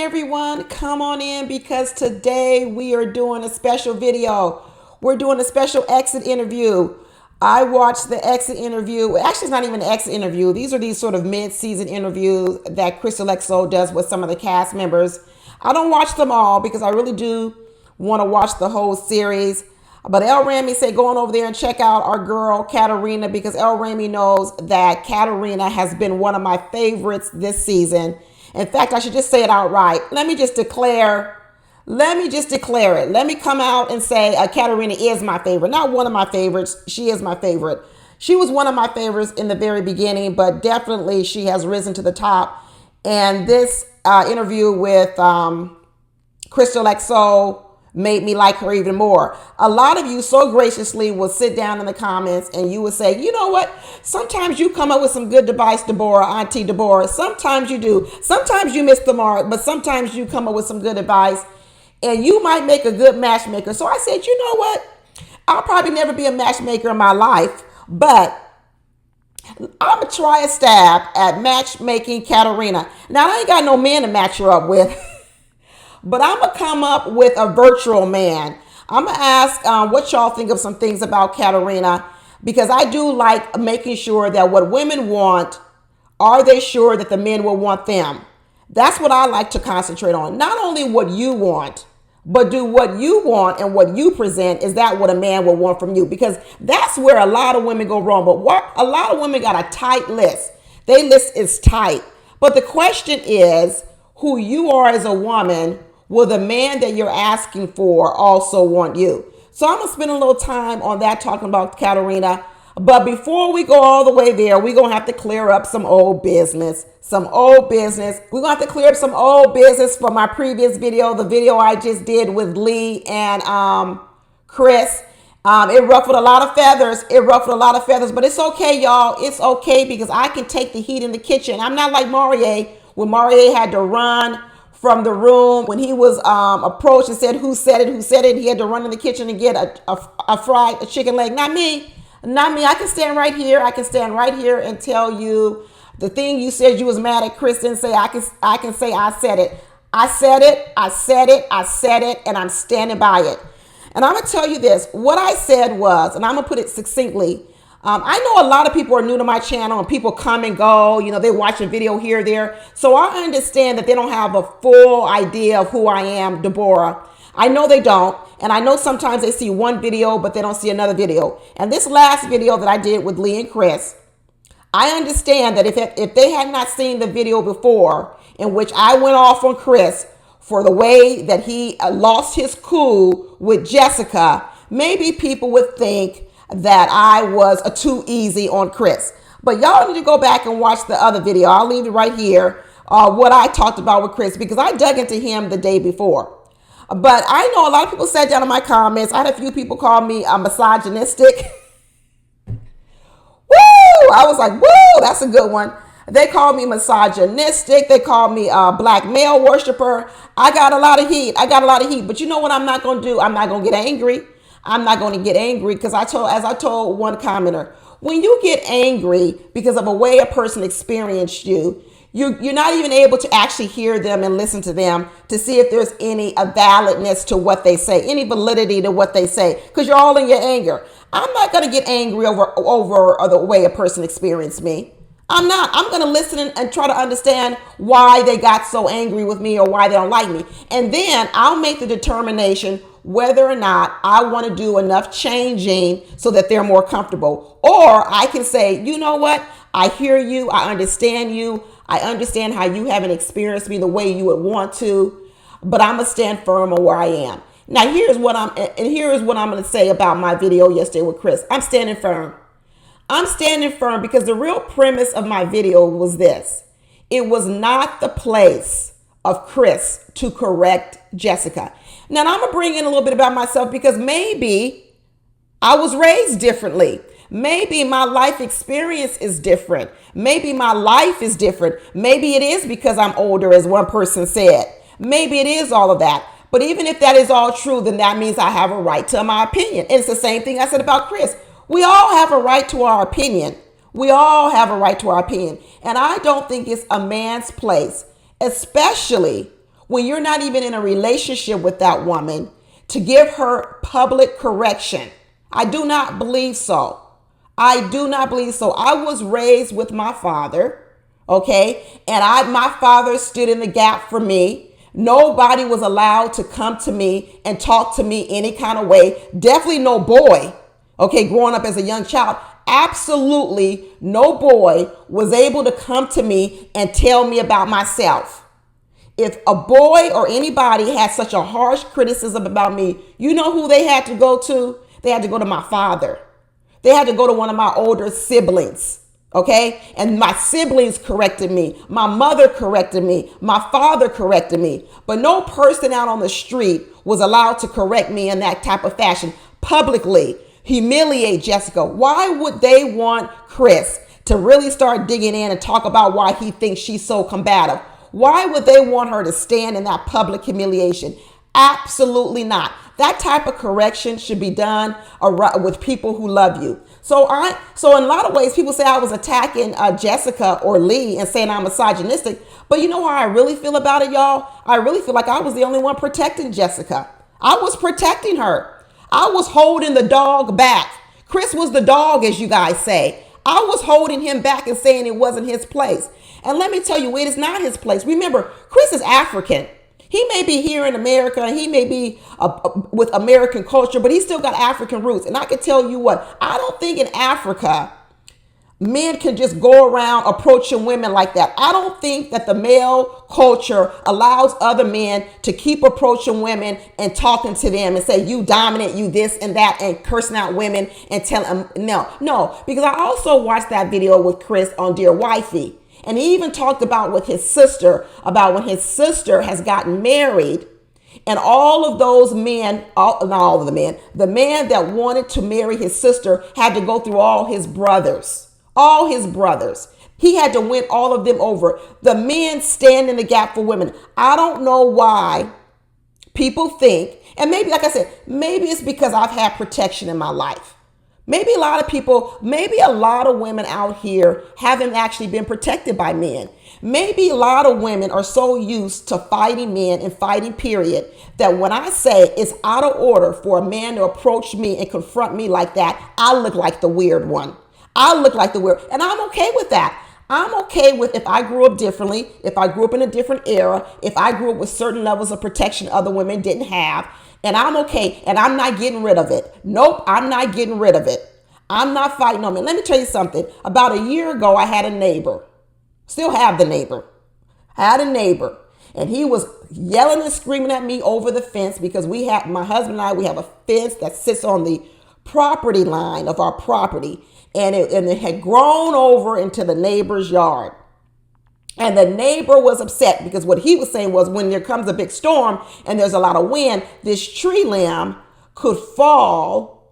everyone. Come on in because today we are doing a special video. We're doing a special exit interview. I watched the exit interview. Actually, it's not even an exit interview. These are these sort of mid-season interviews that Crystal XO does with some of the cast members. I don't watch them all because I really do want to watch the whole series. But El Rami said go on over there and check out our girl Katarina because El Rami knows that Katarina has been one of my favorites this season. In fact, I should just say it outright. Let me just declare it. Let me come out and say Katarina is my favorite. Not one of my favorites. She is my favorite. She was one of my favorites in the very beginning, but definitely she has risen to the top. And this interview with Crystal XO made me like her even more. A lot of you so graciously will sit down in the comments and you will say, you know what? Sometimes you come up with some good advice, Deborah, Auntie Deborah. Sometimes you do. Sometimes you miss the mark, but sometimes you come up with some good advice and you might make a good matchmaker. So I said, you know what? I'll probably never be a matchmaker in my life, but I'm going to try a stab at matchmaking Katarina. Now, I ain't got no man to match her up with. But I'm going to come up with a virtual man. I'm going to ask what y'all think of some things about Katarina because I do like making sure that what women want, are they sure that the men will want them? That's what I like to concentrate on. Not only what you want, but do what you want and what you present. Is that what a man will want from you? Because that's where a lot of women go wrong. But a lot of women got a tight list. Their list is tight. But the question is who you are as a woman. Will the man that you're asking for also want you? So I'm going to spend a little time on that talking about Katarina. But before we go all the way there, we're going to have to clear up some old business. We're going to have to clear up some old business from my previous video, the video I just did with Lee and Chris. It ruffled a lot of feathers. But it's okay, y'all. It's okay because I can take the heat in the kitchen. I'm not like Maurier, when Maurier had to run from the room when he was approached and said, who said it? He had to run in the kitchen and get a fried chicken leg. Not me. I can stand right here and tell you the thing you said you was mad at Chris and say, I can say I said it. I said it, and I'm standing by it. And I'm going to tell you this. What I said was, and I'm going to put it succinctly, I know a lot of people are new to my channel and people come and go, they watch a video here or there. So I understand that they don't have a full idea of who I am, Deborah. I know they don't. And I know sometimes they see one video, but they don't see another video. And this last video that I did with Lee and Chris, I understand that if they had not seen the video before in which I went off on Chris for the way that he lost his cool with Jessica, maybe people would think that I was too easy on Chris. But y'all need to go back and watch the other video. I'll leave it right here, what I talked about with Chris, because I dug into him the day before. But I know a lot of people sat down in my comments. I had a few people call me misogynistic. Woo! I was like, woo, that's a good one. They called me misogynistic. They called me a black male worshiper. I got a lot of heat. But you know what I'm not going to do? I'm not going to get angry. Because as I told one commenter, when you get angry because of a way a person experienced you're not even able to actually hear them and listen to them to see if there's any validness to what they say, any validity to what they say, because you're all in your anger. I'm not going to get angry over the way a person experienced me. I'm not. I'm going to listen and try to understand why they got so angry with me or why they don't like me. And then I'll make the determination whether or not I want to do enough changing so that they're more comfortable. Or I can say, you know what? I hear you. I understand you. I understand how you haven't experienced me the way you would want to, but I'm going to stand firm on where I am. Now, here is what I'm going to say about my video yesterday with Chris. I'm standing firm because the real premise of my video was this. It was not the place of Chris to correct Jessica. Now, I'm going to bring in a little bit about myself because maybe I was raised differently. Maybe my life experience is different. Maybe my life is different. Maybe it is because I'm older, as one person said. Maybe it is all of that. But even if that is all true, then that means I have a right to my opinion. And it's the same thing I said about Chris. We all have a right to our opinion. And I don't think it's a man's place, especially when you're not even in a relationship with that woman, to give her public correction. I do not believe so. I do not believe so. I was raised with my father, okay? And my father stood in the gap for me. Nobody was allowed to come to me and talk to me any kind of way. Definitely no boy, okay, growing up as a young child. Absolutely no boy was able to come to me and tell me about myself. If a boy or anybody had such a harsh criticism about me, you know who they had to go to? They had to go to my father. They had to go to one of my older siblings, okay? And my siblings corrected me. My mother corrected me. My father corrected me. But no person out on the street was allowed to correct me in that type of fashion publicly, humiliate Jessica. Why would they want Chris to really start digging in and talk about why he thinks she's so combative? Why would they want her to stand in that public humiliation? Absolutely not. That type of correction should be done with people who love you. So in a lot of ways, people say I was attacking Jessica or Lee and saying I'm misogynistic. But you know how I really feel about it, y'all? I really feel like I was the only one protecting Jessica. I was protecting her. I was holding the dog back. Chris was the dog, as you guys say. I was holding him back and saying it wasn't his place. And let me tell you, it is not his place. Remember, Chris is African. He may be here in America, and he may be with American culture, but he's still got African roots. And I can tell you what, I don't think in Africa, men can just go around approaching women like that. I don't think that the male culture allows other men to keep approaching women and talking to them and say, you dominant, you this and that, and cursing out women and telling them no. Because I also watched that video with Chris on Dear Wifey. And he even talked about with his sister, about when his sister has gotten married, and all of those men, not all of the men, the man that wanted to marry his sister had to go through all his brothers. All his brothers. He had to win all of them over. The men stand in the gap for women. I don't know why people think, and maybe, like I said, maybe it's because I've had protection in my life. Maybe a lot of women out here haven't actually been protected by men. Maybe a lot of women are so used to fighting men and fighting period that when I say it's out of order for a man to approach me and confront me like that, I look like the weird one. And I'm okay with that. I'm okay with if I grew up differently, if I grew up in a different era, if I grew up with certain levels of protection other women didn't have. And I'm okay. And I'm not getting rid of it. Nope, I'm not getting rid of it. I'm not fighting on it. Let me tell you something. About a year ago, I had a neighbor. Still have the neighbor. And he was yelling and screaming at me over the fence because my husband and I, we have a fence that sits on the property line of our property. And it had grown over into the neighbor's yard. And the neighbor was upset because what he was saying was when there comes a big storm and there's a lot of wind, this tree limb could fall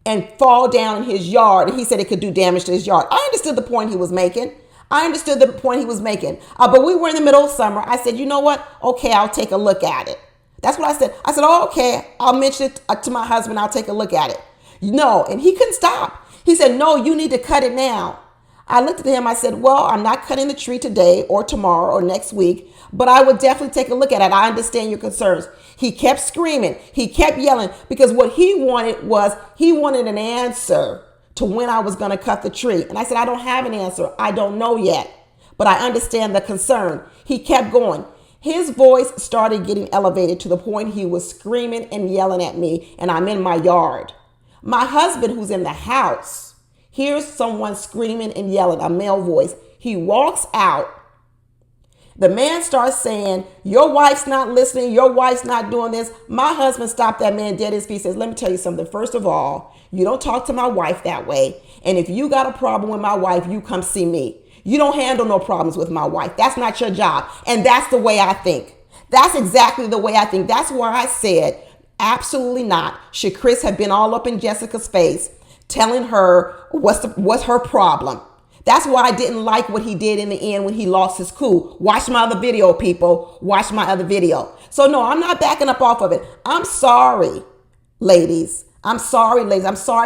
down in his yard. And he said it could do damage to his yard. I understood the point he was making. But we were in the middle of summer. I said, you know what? Okay, I'll take a look at it. That's what I said. I said, oh, okay, I'll mention it to my husband. I'll take a look at it. No, and he couldn't stop. He said, no, you need to cut it now. I looked at him. I said, well, I'm not cutting the tree today or tomorrow or next week, but I would definitely take a look at it. I understand your concerns. He kept screaming. He kept yelling because what he wanted an answer to when I was going to cut the tree. And I said, I don't have an answer. I don't know yet, but I understand the concern. He kept going. His voice started getting elevated to the point he was screaming and yelling at me, and I'm in my yard. My husband, who's in the house, hears someone screaming and yelling, a male voice. He walks out. The man starts saying, your wife's not listening. Your wife's not doing this. My husband stopped that man dead his feet. Says, let me tell you something. First of all, you don't talk to my wife that way. And if you got a problem with my wife, you come see me. You don't handle no problems with my wife. That's not your job. And that's the way I think. That's exactly the way I think. That's why I said, absolutely not. Should Chris have been all up in Jessica's face telling her what's her problem? That's why I didn't like what he did in the end when he lost his cool. Watch my other video, people. Watch my other video. So no, I'm not backing up off of it. I'm sorry, ladies. I'm sorry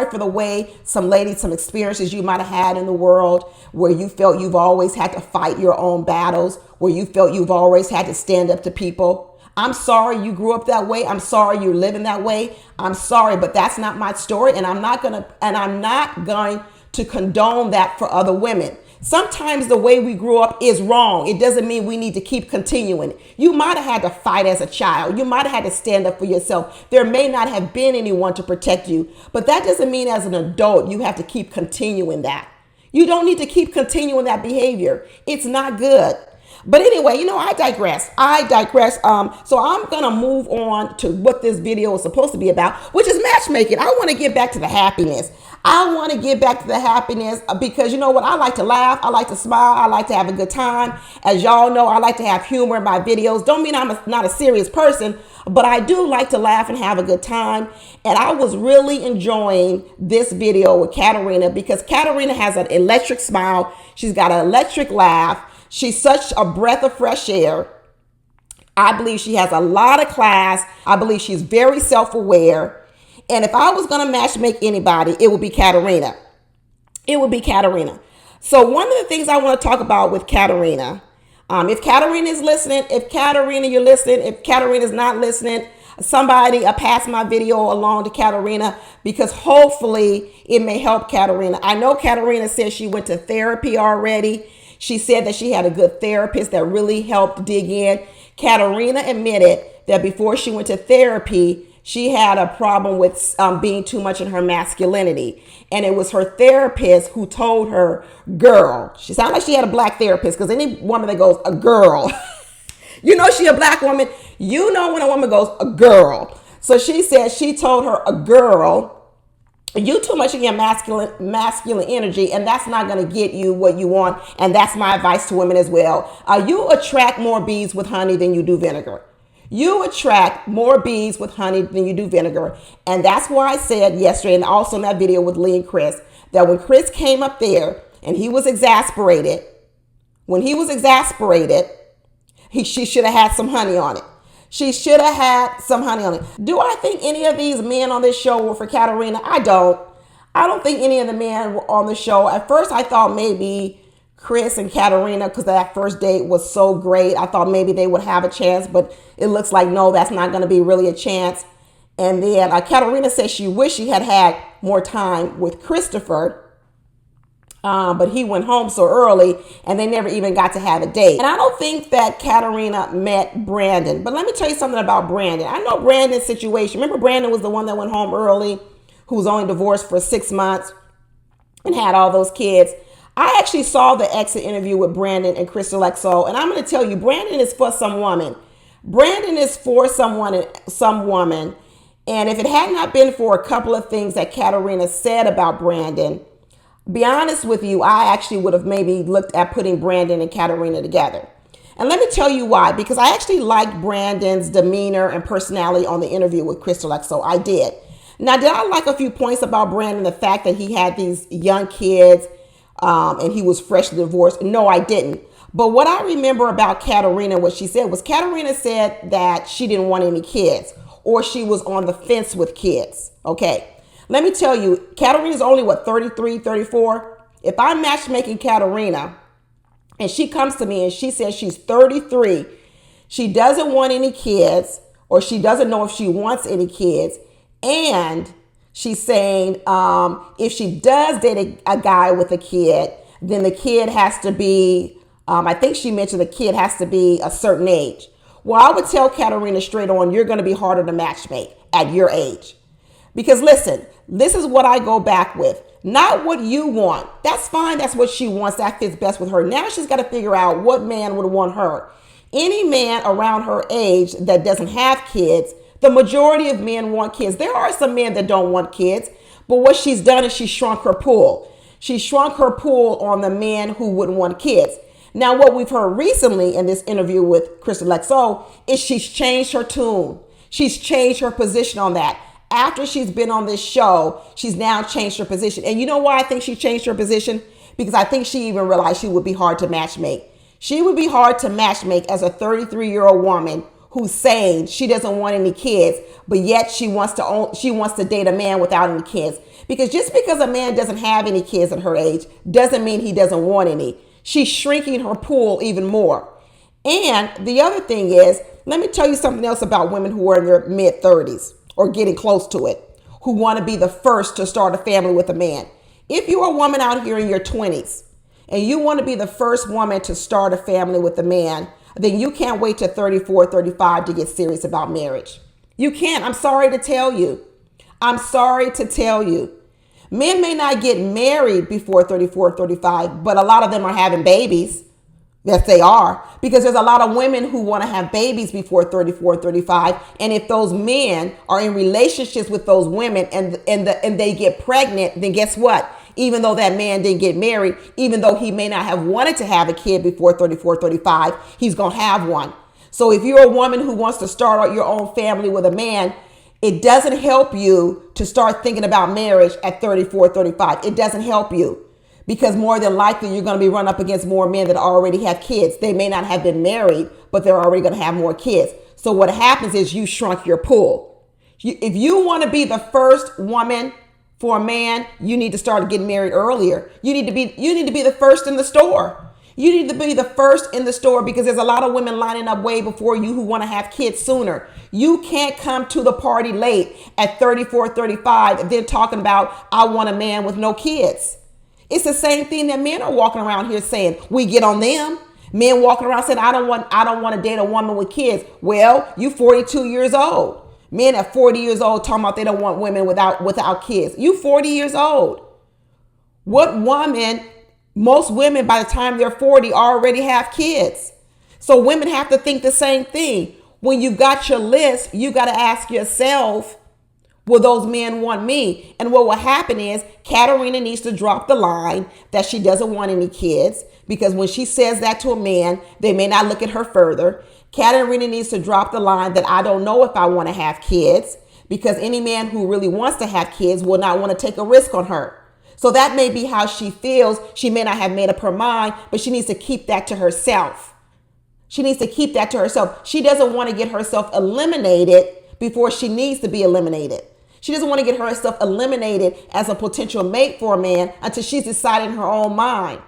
for the way some experiences you might have had in the world where you felt you've always had to fight your own battles, where you felt you've always had to stand up to people. I'm sorry you grew up that way. I'm sorry you're living that way. I'm sorry, but that's not my story, and I'm not going to condone that for other women. Sometimes the way we grew up is wrong. It doesn't mean we need to keep continuing. You might have had to fight as a child. You might have had to stand up for yourself. There may not have been anyone to protect you, but that doesn't mean as an adult you have to keep continuing that. You don't need to keep continuing that behavior. It's not good. But anyway, I digress. So I'm going to move on to what this video is supposed to be about, which is matchmaking. I want to get back to the happiness. Because you know what? I like to laugh. I like to smile. I like to have a good time. As y'all know, I like to have humor in my videos. Don't mean I'm not a serious person, but I do like to laugh and have a good time. And I was really enjoying this video with Katarina because Katarina has an electric smile. She's got an electric laugh. She's such a breath of fresh air. I believe she has a lot of class. I believe she's very self-aware. And if I was going to matchmake anybody, it would be Katarina. It would be Katarina. So one of the things I want to talk about with Katarina, if Katarina is listening, if Katarina is not listening, somebody pass my video along to Katarina because hopefully it may help Katarina. I know Katarina said she went to therapy already. She said that she had a good therapist that really helped dig in. Katarina admitted that before she went to therapy, she had a problem with being too much in her masculinity. And it was her therapist who told her, girl. She sounded like she had a black therapist because any woman that goes, a girl, she a black woman. You know when a woman goes, a girl. So she said she told her, a girl, you too much in your masculine energy, and that's not going to get you what you want. And that's my advice to women as well. You attract more bees with honey than you do vinegar. You attract more bees with honey than you do vinegar. And that's why I said yesterday, and also in that video with Lee and Chris, that when Chris came up there and he was exasperated, she should have had some honey on it. She should have had some honey on it. Do I think any of these men on this show were for Katarina? I don't think any of the men were on the show. At first, I thought maybe Chris and Katarina, because that first date was so great, I thought maybe they would have a chance, but it looks like, no, that's not going to be really a chance. And then Katarina said she wished she had had more time with Christopher, but he went home so early and they never even got to have a date. And I don't think that Katarina met Brandon. But let me tell you something about Brandon. I know Brandon's situation. Remember Brandon was the one that went home early, who was only divorced for 6 months and had all those kids. I actually saw the exit interview with Brandon and Crystal XO. And I'm going to tell you, Brandon is for some woman. Brandon is for some woman. And if it had not been for a couple of things that Katarina said about Brandon, be honest with you, I actually would have maybe looked at putting Brandon and Katarina together. And let me tell you why, because I actually liked Brandon's demeanor and personality on the interview with Crystal XO. I did. Now, did I like a few points about Brandon? The fact that he had these young kids and he was freshly divorced? No, I didn't. But what I remember about Katarina, what she said was Katarina said that she didn't want any kids or she was on the fence with kids. Okay. Let me tell you, Katarina's only, 33, 34? If I'm matchmaking Katarina and she comes to me and she says she's 33, she doesn't want any kids or she doesn't know if she wants any kids, and she's saying if she does date a guy with a kid, then the kid has to be, I think she mentioned the kid has to be a certain age. Well, I would tell Katarina straight on, you're going to be harder to matchmake at your age. Because listen, this is what I go back with. Not what you want. That's fine. That's what she wants. That fits best with her. Now she's got to figure out what man would want her. Any man around her age that doesn't have kids, the majority of men want kids. There are some men that don't want kids, but what she's done is she shrunk her pool. She shrunk her pool on the men who wouldn't want kids. Now, what we've heard recently in this interview with Crystal XO is she's changed her tune. She's changed her position on that. After she's been on this show, she's now changed her position. And you know why I think she changed her position? Because I think she even realized she would be hard to matchmake. She would be hard to matchmake as a 33-year-old woman who's saying she doesn't want any kids, but yet she wants to date a man without any kids. Because just because a man doesn't have any kids at her age doesn't mean he doesn't want any. She's shrinking her pool even more. And the other thing is, let me tell you something else about women who are in their mid 30s or getting close to it, who want to be the first to start a family with a man. If you're a woman out here in your 20s and you want to be the first woman to start a family with a man, then you can't wait to 34, 35 to get serious about marriage. You can't. I'm sorry to tell you. I'm sorry to tell you. Men may not get married before 34, 35, but a lot of them are having babies. Yes, they are. Because there's a lot of women who want to have babies before 34, 35. And if those men are in relationships with those women and they get pregnant, then guess what? Even though that man didn't get married, even though he may not have wanted to have a kid before 34, 35, he's going to have one. So if you're a woman who wants to start out your own family with a man, it doesn't help you to start thinking about marriage at 34, 35. It doesn't help you. Because more than likely, you're going to be run up against more men that already have kids. They may not have been married, but they're already going to have more kids. So what happens is you shrunk your pool. If you want to be the first woman for a man, you need to start getting married earlier. You need to be the first in the store. You need to be the first in the store because there's a lot of women lining up way before you who want to have kids sooner. You can't come to the party late at 34, 35 and then talking about, I want a man with no kids. It's the same thing that men are walking around here saying. We get on them. Men walking around saying, I don't want to date a woman with kids. Well, you 42 years old. Men at 40 years old talking about they don't want women without kids. You 40 years old. What woman, most women by the time they're 40 already have kids. So women have to think the same thing. When you got your list, you got to ask yourself, will those men want me? And what will happen is Katarina needs to drop the line that she doesn't want any kids, because when she says that to a man, they may not look at her further. Katarina needs to drop the line that I don't know if I want to have kids, because any man who really wants to have kids will not want to take a risk on her. So that may be how she feels. She may not have made up her mind, but she needs to keep that to herself. She needs to keep that to herself. She doesn't want to get herself eliminated before she needs to be eliminated. She doesn't want to get herself eliminated as a potential mate for a man until she's decided in her own mind.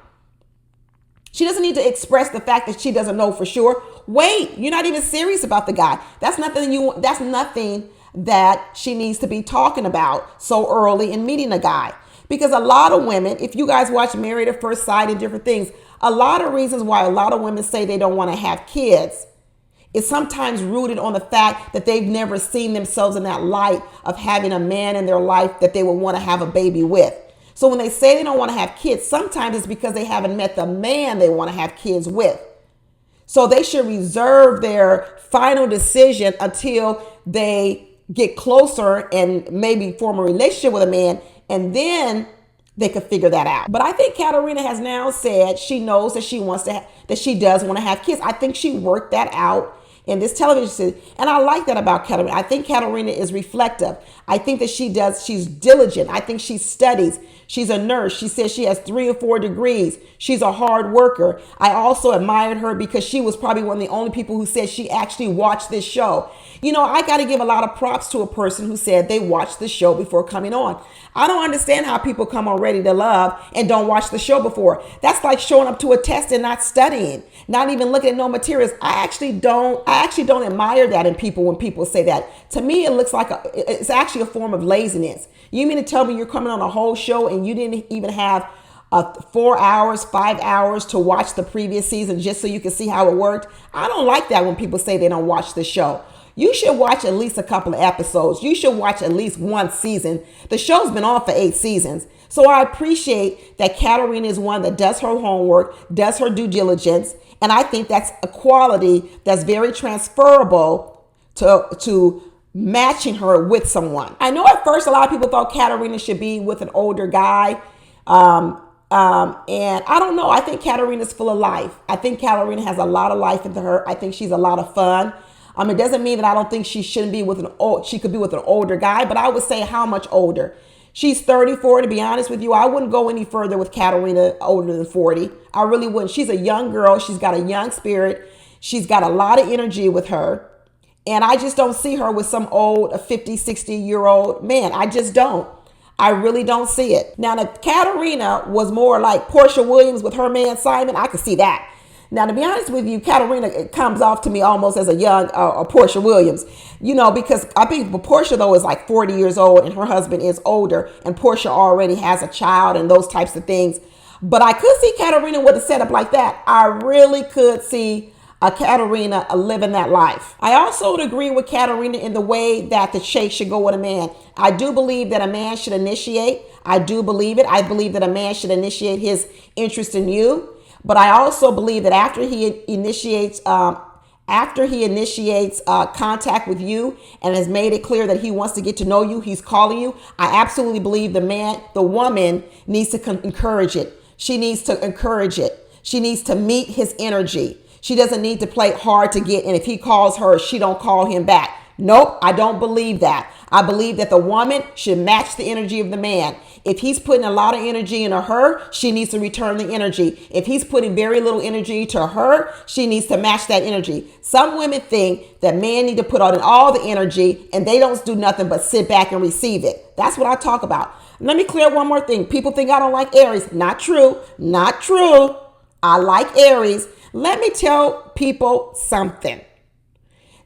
She doesn't need to express the fact that she doesn't know for sure. Wait, you're not even serious about the guy. That's nothing that she needs to be talking about so early in meeting a guy. Because a lot of women, if you guys watch Married at First Sight and different things, a lot of reasons why a lot of women say they don't want to have kids is sometimes rooted on the fact that they've never seen themselves in that light of having a man in their life that they would want to have a baby with. So when they say they don't want to have kids, sometimes it's because they haven't met the man they want to have kids with. So they should reserve their final decision until they get closer and maybe form a relationship with a man, and then they could figure that out. But I think Katarina has now said she knows that that she does want to have kids. I think she worked that out in this television series. And I like that about Katarina. I think Katarina is reflective. I think that she's diligent. I think she studies. She's a nurse. She says she has 3 or 4 degrees. She's a hard worker. I also admired her because she was probably one of the only people who said she actually watched this show. You know, I got to give a lot of props to a person who said they watched the show before coming on. I don't understand how people come on Ready to Love and don't watch the show before. That's like showing up to a test and not studying, not even looking at no materials. I actually don't admire that in people when people say that. To me, it looks like it's actually a form of laziness. You mean to tell me you're coming on a whole show and you didn't even have 4 hours, 5 hours to watch the previous season just so you can see how it worked? I don't like that when people say they don't watch the show. You should watch at least a couple of episodes. You should watch at least one season. The show's been on for 8 seasons. So I appreciate that Katarina is one that does her homework, does her due diligence. And I think that's a quality that's very transferable to matching her with someone. I know at first a lot of people thought Katarina should be with an older guy. And I don't know. I think Katarina's full of life. I think Katarina has a lot of life into her. I think she's a lot of fun. It doesn't mean that I don't think she could be with an older guy, but I would say how much older. She's 34, to be honest with you. I wouldn't go any further with Katarina older than 40. I really wouldn't. She's a young girl. She's got a young spirit. She's got a lot of energy with her. And I just don't see her with some old, 50, 60-year-old man. I just don't. I really don't see it. Now, if Katarina was more like Portia Williams with her man Simon, I could see that. Now, to be honest with you, Katarina comes off to me almost as a young Portia Williams, because I think Portia, though, is like 40 years old and her husband is older, and Portia already has a child and those types of things. But I could see Katarina with a setup like that. I really could see a Katarina living that life. I also would agree with Katarina in the way that the chase should go with a man. I do believe that a man should initiate. I do believe it. I believe that a man should initiate his interest in you. But I also believe that after he initiates contact with you and has made it clear that he wants to get to know you, he's calling you, I absolutely believe the woman needs to encourage it. She needs to encourage it. She needs to meet his energy. She doesn't need to play hard to get. And if he calls her, she don't call him back. Nope, I don't believe that. I believe that the woman should match the energy of the man. If he's putting a lot of energy into her, she needs to return the energy. If he's putting very little energy to her, she needs to match that energy. Some women think that men need to put out all the energy and they don't do nothing but sit back and receive it. That's what I talk about. Let me clear up one more thing. People think I don't like Aries. Not true. Not true. I like Aries. Let me tell people something.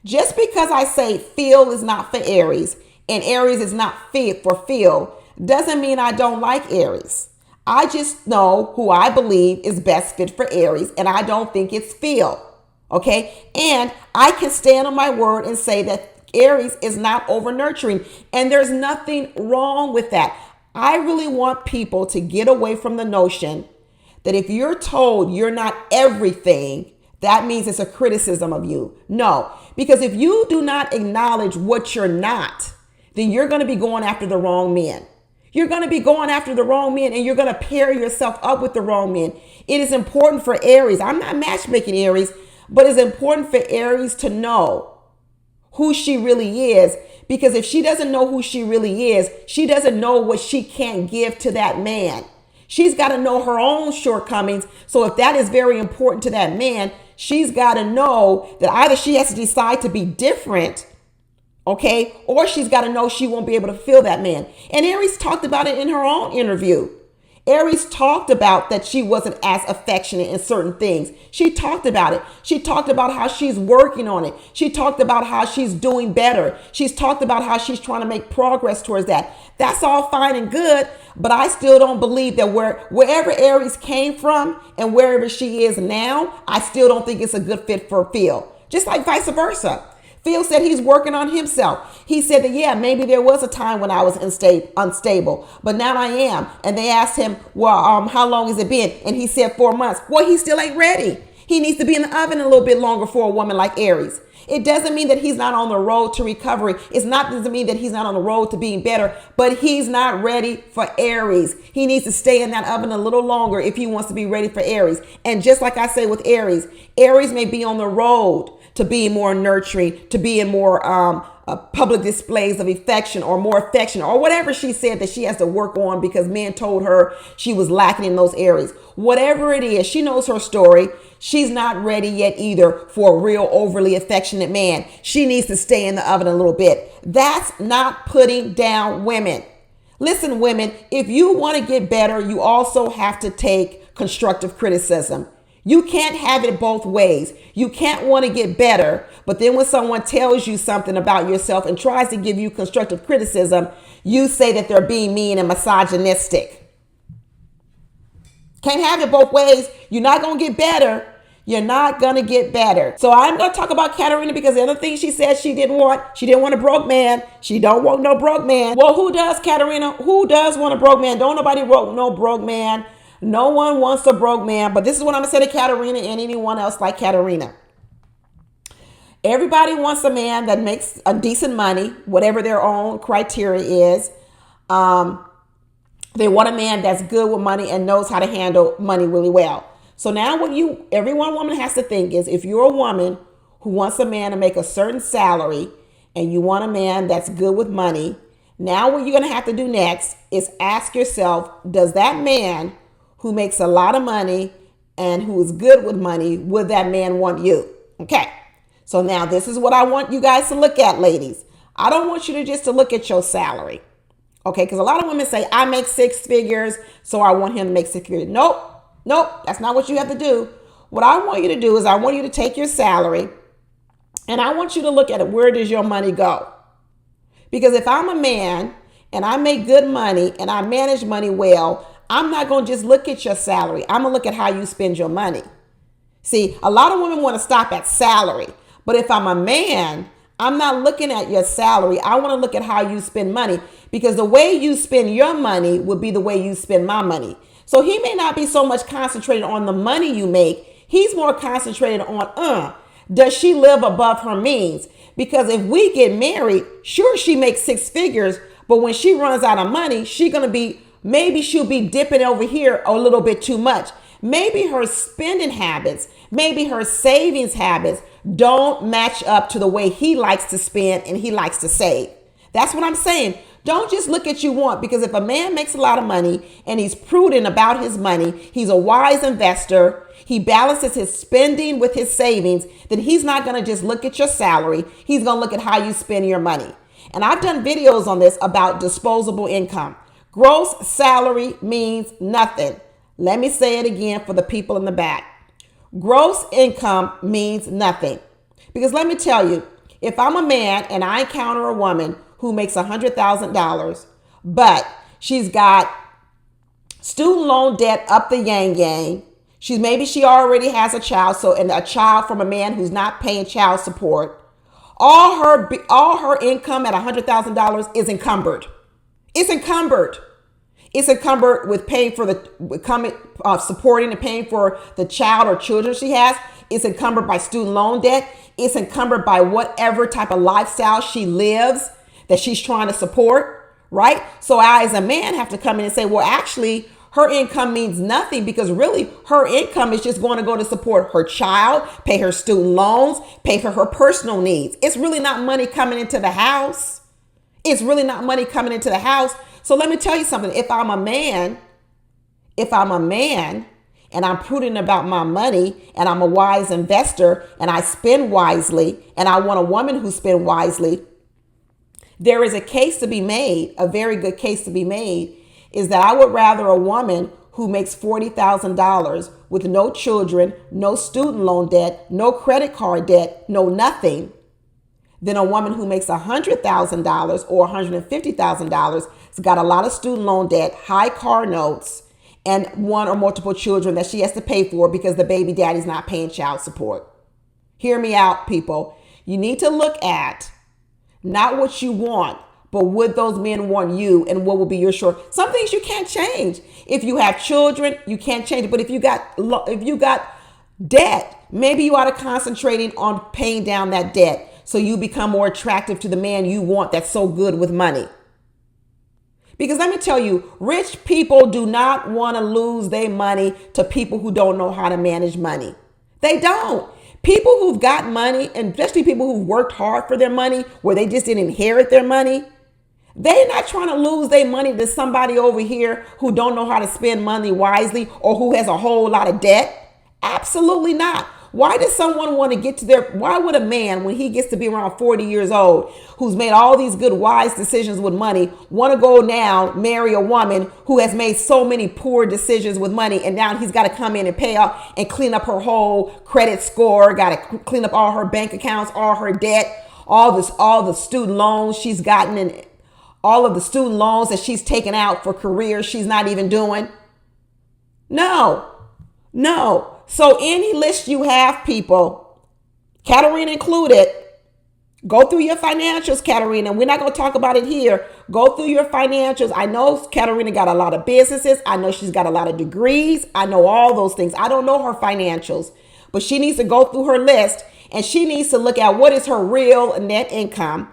Just because I say feel is not for Aries and Aries is not fit for feel doesn't mean I don't like Aries. I just know who I believe is best fit for Aries, and I don't think it's feel. Okay? And I can stand on my word and say that Aries is not over nurturing, and there's nothing wrong with that. I really want people to get away from the notion that if you're told you're not everything, that means it's a criticism of you. No, because if you do not acknowledge what you're not, then you're going to be going after the wrong men. You're going to be going after the wrong men, and you're going to pair yourself up with the wrong men. It is important for Aries. I'm not matchmaking Aries, but it's important for Aries to know who she really is, because if she doesn't know who she really is, she doesn't know what she can't give to that man. She's got to know her own shortcomings. So if that is very important to that man, she's got to know that either she has to decide to be different, okay, or she's got to know she won't be able to feel that man. And Aries talked about it in her own interview. Aries talked about that she wasn't as affectionate in certain things. She talked about it. She talked about how she's working on it. She talked about how she's doing better. She's talked about how she's trying to make progress towards that. That's all fine and good, but I still don't believe that wherever Aries came from and wherever she is now, I still don't think it's a good fit for Phil. Just like vice versa. Phil said he's working on himself. He said that, yeah, maybe there was a time when I was unstable, but now I am. And they asked him, well, how long has it been? And he said 4 months. Well, he still ain't ready. He needs to be in the oven a little bit longer for a woman like Aries. It doesn't mean that he's not on the road to recovery. Doesn't mean that he's not on the road to being better, but he's not ready for Aries. He needs to stay in that oven a little longer if he wants to be ready for Aries. And just like I say with Aries, Aries may be on the road to being more nurturing, to being more public displays of affection or more affection or whatever she said that she has to work on because men told her she was lacking in those areas. Whatever it is, she knows her story. She's not ready yet either for a real overly affectionate man. She needs to stay in the oven a little bit. That's not putting down women. Listen, women, if you want to get better, you also have to take constructive criticism. You can't have it both ways. You can't want to get better, but then when someone tells you something about yourself and tries to give you constructive criticism, you say that they're being mean and misogynistic. Can't have it both ways. You're not going to get better. You're not going to get better. So I'm going to talk about Katarina because the other thing she said she didn't want a broke man. She don't want no broke man. Well, who does, Katarina? Who does want a broke man? Don't nobody want no broke man. No one wants a broke man, but this is what I'm going to say to Katarina and anyone else like Katarina. Everybody wants a man that makes a decent money, whatever their own criteria is. They want a man that's good with money and knows how to handle money really well. So now what every one woman has to think is, if you're a woman who wants a man to make a certain salary and you want a man that's good with money, now what you're going to have to do next is ask yourself, does that man who makes a lot of money and who is good with money, would that man want you? Okay. So now this is what I want you guys to look at, ladies. I don't want you to just to look at your salary. Okay. Because a lot of women say, I make 6 figures, so I want him to make 6 figures. Nope. That's not what you have to do. What I want you to do is I want you to take your salary and I want you to look at it. Where does your money go? Because if I'm a man and I make good money and I manage money well, I'm not going to just look at your salary. I'm going to look at how you spend your money. See, a lot of women want to stop at salary. But if I'm a man, I'm not looking at your salary. I want to look at how you spend money, because the way you spend your money would be the way you spend my money. So he may not be so much concentrated on the money you make. He's more concentrated on, does she live above her means? Because if we get married, sure, she makes six figures, but when she runs out of money, maybe she'll be dipping over here a little bit too much. Maybe her spending habits, maybe her savings habits don't match up to the way he likes to spend and he likes to save. That's what I'm saying. Don't just look at you want, because if a man makes a lot of money and he's prudent about his money, he's a wise investor, he balances his spending with his savings, then he's not going to just look at your salary. He's going to look at how you spend your money. And I've done videos on this about disposable income. Gross salary means nothing. Let me say it again for the people in the back. Gross income means nothing. Because let me tell you, if I'm a man and I encounter a woman who makes $100,000, but she's got student loan debt up the yang, maybe she already has a child, and a child from a man who's not paying child support. All her income at $100,000 is encumbered. It's encumbered. It's encumbered with paying for supporting and paying for the child or children she has. It's encumbered by student loan debt. It's encumbered by whatever type of lifestyle she lives that she's trying to support, right? So I, as a man, have to come in and say, well, actually, her income means nothing, because really her income is just going to go to support her child, pay her student loans, pay for her personal needs. It's really not money coming into the house. It's really not money coming into the house. So let me tell you something. If I'm a man and I'm prudent about my money and I'm a wise investor and I spend wisely and I want a woman who spends wisely, there is a case to be made, a very good case to be made, is that I would rather a woman who makes $40,000 with no children, no student loan debt, no credit card debt, no nothing, than a woman who makes $100,000 or $150,000, has got a lot of student loan debt, high car notes, and one or multiple children that she has to pay for because the baby daddy's not paying child support. Hear me out, people. You need to look at not what you want, but would those men want you, and what will be your short. Some things you can't change. If you have children, you can't change it. But if you got debt, maybe you ought to concentrating on paying down that debt, so you become more attractive to the man you want that's so good with money. Because let me tell you, rich people do not want to lose their money to people who don't know how to manage money. They don't. People who've got money, and especially people who've worked hard for their money, where they just didn't inherit their money, they're not trying to lose their money to somebody over here who don't know how to spend money wisely or who has a whole lot of debt. Absolutely not. Why does someone want to get to why would a man, when he gets to be around 40 years old, who's made all these good, wise decisions with money, want to go now marry a woman who has made so many poor decisions with money, and now he's got to come in and pay off and clean up her whole credit score, got to clean up all her bank accounts, all her debt, all the student loans she's gotten, and all of the student loans that she's taken out for careers she's not even doing? No. So any list you have, people, Katarina included, go through your financials, Katarina. We're not going to talk about it here. Go through your financials. I know Katarina got a lot of businesses. I know she's got a lot of degrees. I know all those things. I don't know her financials, but she needs to go through her list, and she needs to look at what is her real net income,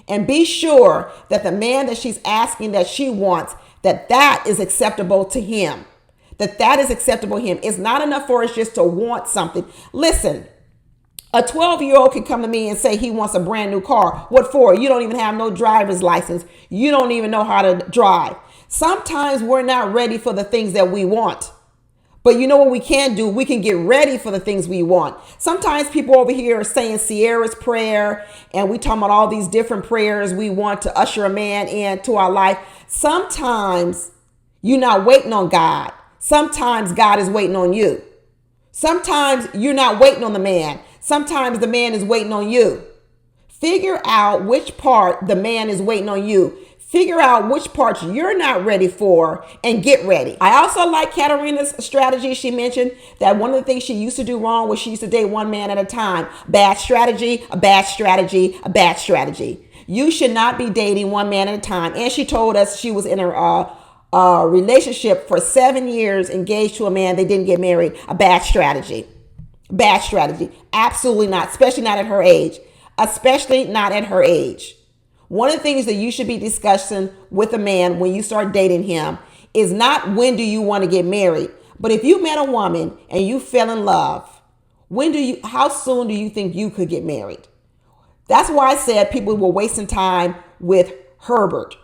and be sure that the man that she's asking that she wants, that is acceptable to him. That is acceptable to him. It's not enough for us just to want something. Listen, a 12-year-old can come to me and say he wants a brand new car. What for? You don't even have no driver's license. You don't even know how to drive. Sometimes we're not ready for the things that we want. But you know what we can do? We can get ready for the things we want. Sometimes people over here are saying Sierra's prayer, and we talking about all these different prayers we want to usher a man into our life. Sometimes you're not waiting on God. sometimes God is waiting on you. Sometimes you're not waiting on the man. Sometimes the man is waiting on you. Figure out which part the man is waiting on you. Figure out which parts you're not ready for and get ready. I also like Katarina's strategy. She mentioned that one of the things she used to do wrong was she used to date one man at a time. Bad strategy, a bad strategy, a bad strategy. You should not be dating one man at a time. And she told us she was in a relationship for 7 years, engaged to a man. They didn't get married. A bad strategy. Bad strategy. Absolutely not, especially not at her age. Especially not at her age. One of the things that you should be discussing with a man when you start dating him is not when do you want to get married, but if you met a woman and you fell in love, how soon do you think you could get married? That's why I said people were wasting time with Herbert,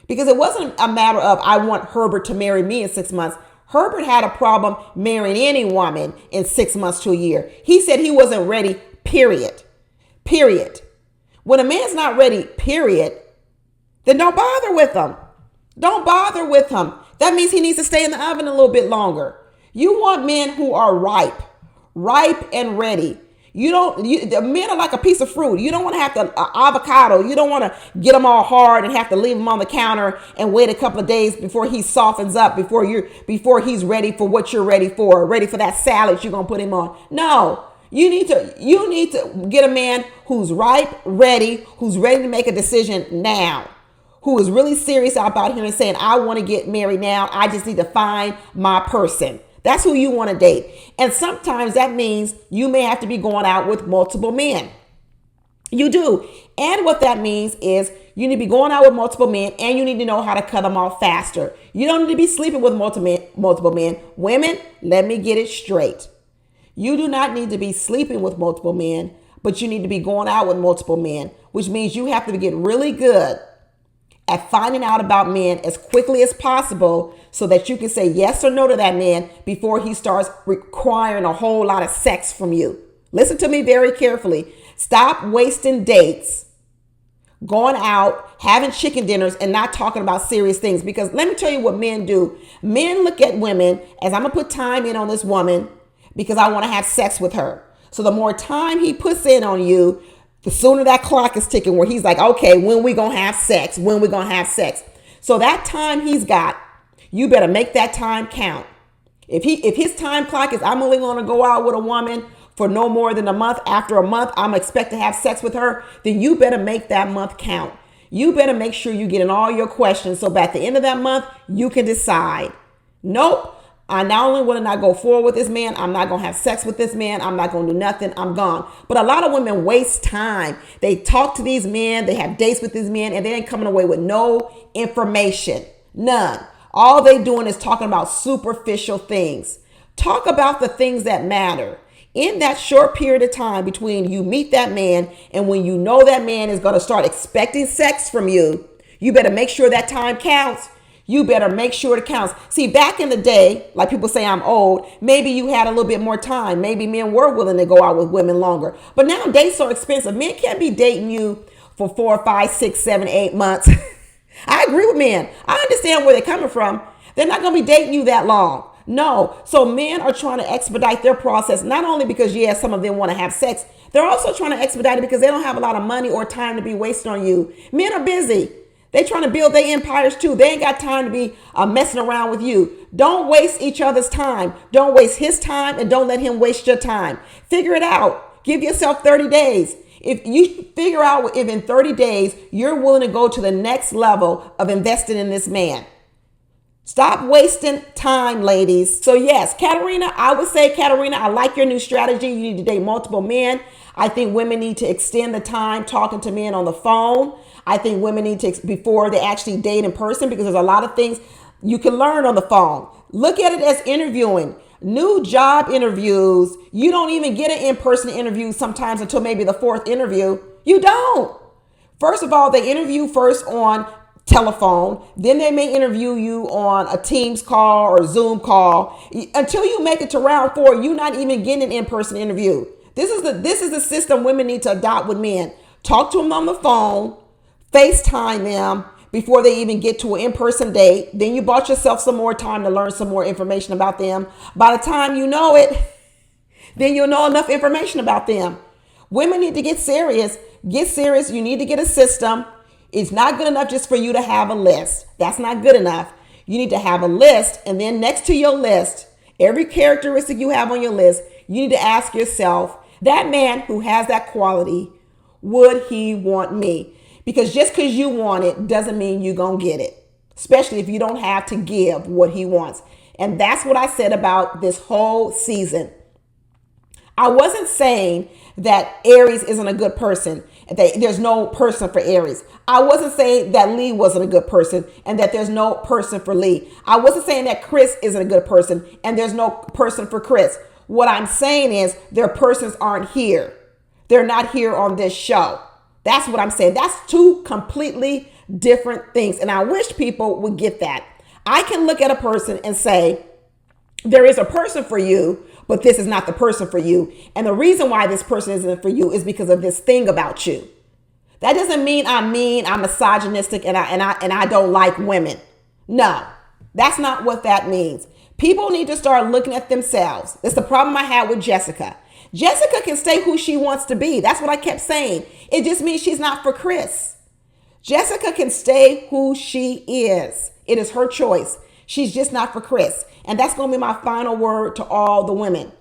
because it wasn't a matter of I want Herbert to marry me in 6 months. Herbert had a problem marrying any woman in 6 months to a year. He said he wasn't ready, period. Period. When a man's not ready, period, then don't bother with him. Don't bother with him. That means he needs to stay in the oven a little bit longer. You want men who are ripe and ready. The men are like a piece of fruit. You don't want to have to avocado. You don't want to get them all hard and have to leave them on the counter and wait a couple of days before he softens up, before he's ready for what you're ready for that salad you're going to put him on. No. You need to get a man who's ripe, who's ready to make a decision now, who is really serious about him and saying, I want to get married now. I just need to find my person. That's who you want to date. And sometimes that means you may have to be going out with multiple men. You do. And what that means is you need to be going out with multiple men, and you need to know how to cut them off faster. You don't need to be sleeping with multiple men. Women, let me get it straight. You do not need to be sleeping with multiple men, but you need to be going out with multiple men, which means you have to get really good at finding out about men as quickly as possible so that you can say yes or no to that man before he starts requiring a whole lot of sex from you. Listen to me very carefully. Stop wasting dates, going out, having chicken dinners, and not talking about serious things. Because let me tell you what men do. Men look at women as I'm going to put time in on this woman because I want to have sex with her. So the more time he puts in on you, the sooner that clock is ticking where he's like, okay, when we going to have sex? When we going to have sex? So that time he's got, you better make that time count. If his time clock is, I'm only going to go out with a woman for no more than a month. After a month, I'm expect to have sex with her. Then you better make that month count. You better make sure you get in all your questions. So by the end of that month, you can decide, nope. I not only will not go forward with this man, I'm not going to have sex with this man. I'm not going to do nothing. I'm gone. But a lot of women waste time. They talk to these men. They have dates with these men, and they ain't coming away with no information. None. All they doing is talking about superficial things. Talk about the things that matter. In that short period of time between you meet that man and when you know that man is going to start expecting sex from you, you better make sure that time counts. You better make sure it counts. See, back in the day, like people say I'm old, maybe you had a little bit more time. Maybe men were willing to go out with women longer. But now dates are expensive. Men can't be dating you for 4, 5, 6, 7, 8 months. I agree with men. I understand where they're coming from. They're not going to be dating you that long. No. So men are trying to expedite their process, not only because, yes, some of them want to have sex. They're also trying to expedite it because they don't have a lot of money or time to be wasted on you. Men are busy. They trying to build their empires too. They ain't got time to be messing around with you. Don't waste each other's time. Don't waste his time, and don't let him waste your time. Figure it out. Give yourself 30 days. If you figure out if in 30 days you're willing to go to the next level of investing in this man. Stop wasting time, ladies. So yes, Katarina, I would say, Katarina, I like your new strategy. You need to date multiple men. I think women need to extend the time talking to men on the phone. I think women need to, before they actually date in person, because there's a lot of things you can learn on the phone. Look at it as interviewing. New job interviews, you don't even get an in-person interview sometimes until maybe the 4th interview. You don't. First of all, they interview first on telephone. Then they may interview you on a Teams call or Zoom call. Until you make it to round 4, you're not even getting an in-person interview. This is the system women need to adopt with men. Talk to them on the phone, FaceTime them before they even get to an in-person date. Then you bought yourself some more time to learn some more information about them. By the time you know it, then you'll know enough information about them. Women need to get serious. Get serious. You need to get a system. It's not good enough just for you to have a list. That's not good enough. You need to have a list, and then next to your list, every characteristic you have on your list, you need to ask yourself, that man who has that quality, would he want me? Because just because you want it doesn't mean you're going to get it, especially if you don't have to give what he wants. And that's what I said about this whole season. I wasn't saying that Aries isn't a good person, that there's no person for Aries. I wasn't saying that Lee wasn't a good person and that there's no person for Lee. I wasn't saying that Chris isn't a good person and there's no person for Chris. What I'm saying is their persons aren't here. They're not here on this show. That's what I'm saying. That's two completely different things. And I wish people would get that. I can look at a person and say, there is a person for you, but this is not the person for you. And the reason why this person isn't for you is because of this thing about you. That doesn't mean I'm mean, I'm misogynistic, and I don't like women. No, that's not what that means. People need to start looking at themselves. That's the problem I had with Jessica. Jessica can stay who she wants to be. That's what I kept saying. It just means she's not for Chris. Jessica can stay who she is. It is her choice. She's just not for Chris. And that's going to be my final word to all the women.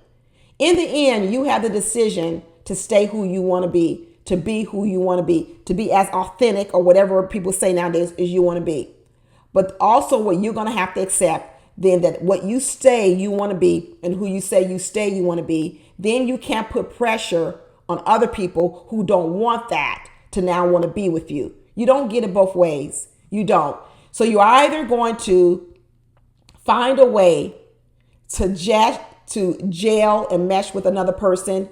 In the end, you have the decision to stay who you want to be who you want to be as authentic or whatever people say nowadays as you want to be. But also what you're going to have to accept then that what you say you want to be and who you say you stay you want to be, then you can't put pressure on other people who don't want that to now want to be with you. You don't get it both ways. You don't. So you're either going to find a way to jail and mesh with another person,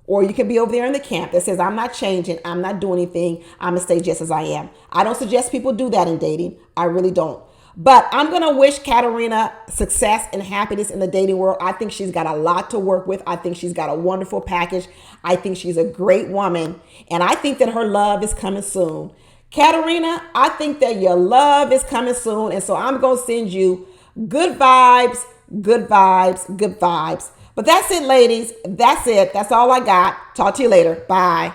or you can be over there in the camp that says, I'm not changing, I'm not doing anything, I'm gonna stay just as I am. I don't suggest people do that in dating. I really don't. But I'm gonna wish Katarina success and happiness in the dating world. I think she's got a lot to work with. I think she's got a wonderful package. I think she's a great woman. And I think that her love is coming soon. Katarina, I think that your love is coming soon. And so I'm gonna send you good vibes, good vibes, good vibes. But that's it, ladies. That's it. That's all I got. Talk to you later. Bye.